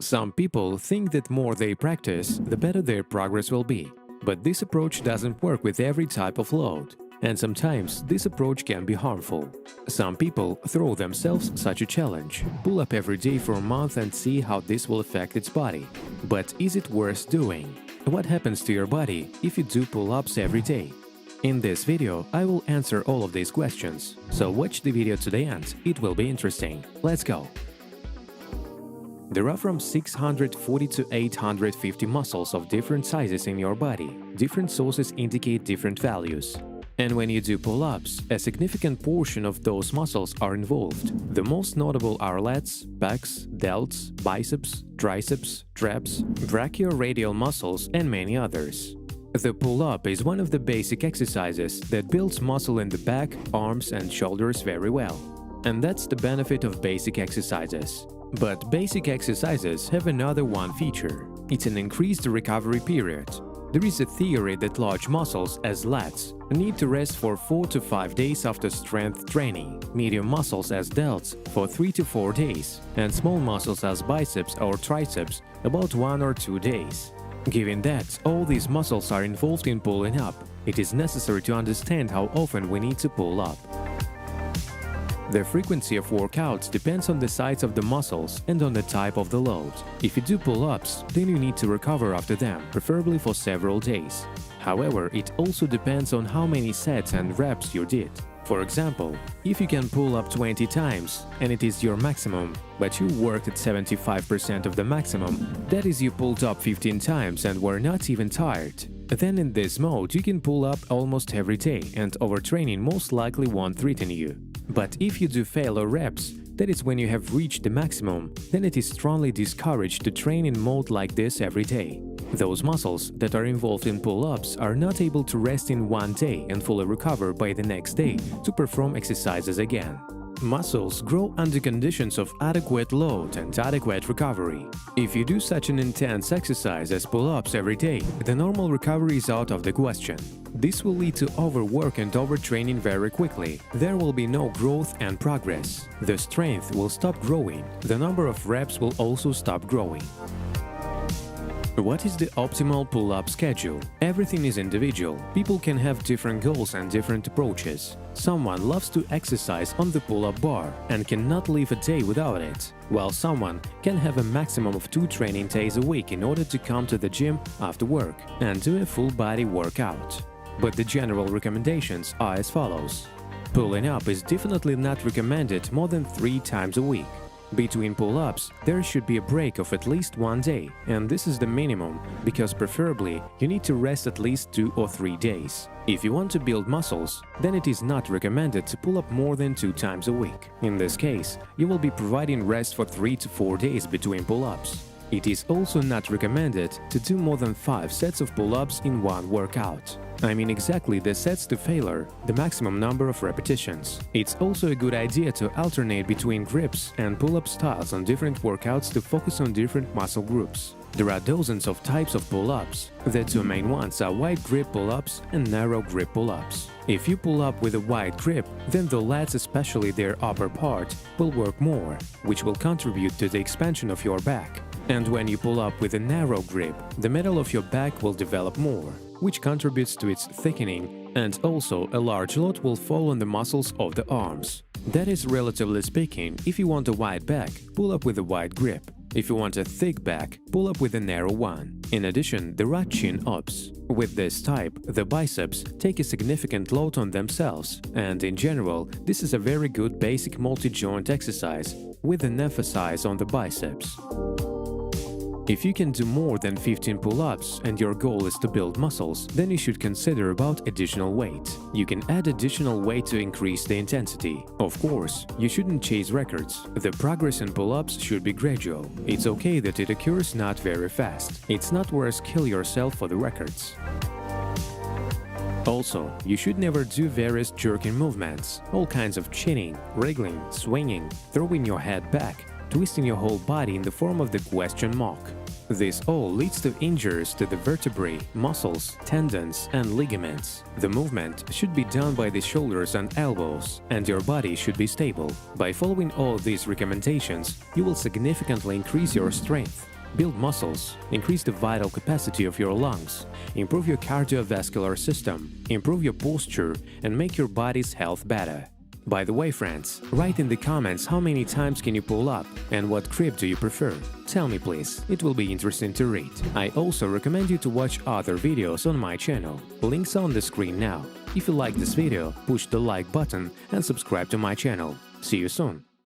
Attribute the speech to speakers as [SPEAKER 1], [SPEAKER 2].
[SPEAKER 1] Some people think that more they practice, the better their progress will be. But this approach doesn't work with every type of load, and sometimes this approach can be harmful. Some people throw themselves such a challenge, pull up every day for a month and see how this will affect its body. But is it worth doing? What happens to your body if you do pull-ups every day? In this video, I will answer all of these questions, so watch the video to the end, it will be interesting. Let's go! There are from 640 to 850 muscles of different sizes in your body. Different sources indicate different values. And when you do pull-ups, a significant portion of those muscles are involved. The most notable are lats, pecs, delts, biceps, triceps, traps, brachioradial muscles, and many others. The pull-up is one of the basic exercises that builds muscle in the back, arms, and shoulders very well. And that's the benefit of basic exercises. But basic exercises have another one feature. It's an increased recovery period. There is a theory that large muscles, as lats, need to rest for 4 to 5 days after strength training, medium muscles as delts for 3 to 4 days, and small muscles as biceps or triceps about 1 or 2 days. Given that all these muscles are involved in pulling up, it is necessary to understand how often we need to pull up. The frequency of workouts depends on the size of the muscles and on the type of the load. If you do pull-ups, then you need to recover after them, preferably for several days. However, it also depends on how many sets and reps you did. For example, if you can pull up 20 times and it is your maximum, but you worked at 75% of the maximum, that is you pulled up 15 times and were not even tired. Then in this mode you can pull up almost every day and overtraining most likely won't threaten you. But if you do fail or reps, that is when you have reached the maximum, then it is strongly discouraged to train in mode like this every day. Those muscles that are involved in pull-ups are not able to rest in one day and fully recover by the next day to perform exercises again. Muscles grow under conditions of adequate load and adequate recovery. If you do such an intense exercise as pull-ups every day, the normal recovery is out of the question. This will lead to overwork and overtraining very quickly. There will be no growth and progress. The strength will stop growing. The number of reps will also stop growing. What is the optimal pull-up schedule? Everything is individual. People can have different goals and different approaches. Someone loves to exercise on the pull-up bar and cannot live a day without it, while someone can have a maximum of 2 training days a week in order to come to the gym after work and do a full-body workout. But the general recommendations are as follows. Pulling up is definitely not recommended more than 3 times a week. Between pull-ups, there should be a break of at least 1 day, and this is the minimum, because preferably you need to rest at least 2 or 3 days. If you want to build muscles, then it is not recommended to pull up more than 2 times a week. In this case, you will be providing rest for 3 to 4 days between pull-ups. It is also not recommended to do more than 5 sets of pull-ups in one workout. I mean exactly the sets to failure, the maximum number of repetitions. It's also a good idea to alternate between grips and pull-up styles on different workouts to focus on different muscle groups. There are dozens of types of pull-ups. The 2 main ones are wide grip pull-ups and narrow grip pull-ups. If you pull up with a wide grip, then the lats, especially their upper part, will work more, which will contribute to the expansion of your back. And when you pull up with a narrow grip, the middle of your back will develop more, which contributes to its thickening, and also a large load will fall on the muscles of the arms. That is, relatively speaking, if you want a wide back, pull up with a wide grip. If you want a thick back, pull up with a narrow one. In addition, there are chin-ups. With this type, the biceps take a significant load on themselves, and in general, this is a very good basic multi-joint exercise with an emphasis on the biceps. If you can do more than 15 pull-ups and your goal is to build muscles, then you should consider about additional weight. You can add additional weight to increase the intensity. Of course, you shouldn't chase records. The progress in pull-ups should be gradual. It's okay that it occurs not very fast. It's not worth kill yourself for the records. Also, you should never do various jerking movements, all kinds of chinning, wriggling, swinging, throwing your head back, twisting your whole body in the form of the question mark. This all leads to injuries to the vertebrae, muscles, tendons, and ligaments. The movement should be done by the shoulders and elbows, and your body should be stable. By following all these recommendations, you will significantly increase your strength, build muscles, increase the vital capacity of your lungs, improve your cardiovascular system, improve your posture, and make your body's health better. By the way, friends, write in the comments how many times can you pull up and what grip do you prefer. Tell me please, it will be interesting to read. I also recommend you to watch other videos on my channel. Links on the screen now. If you like this video, push the like button and subscribe to my channel. See you soon!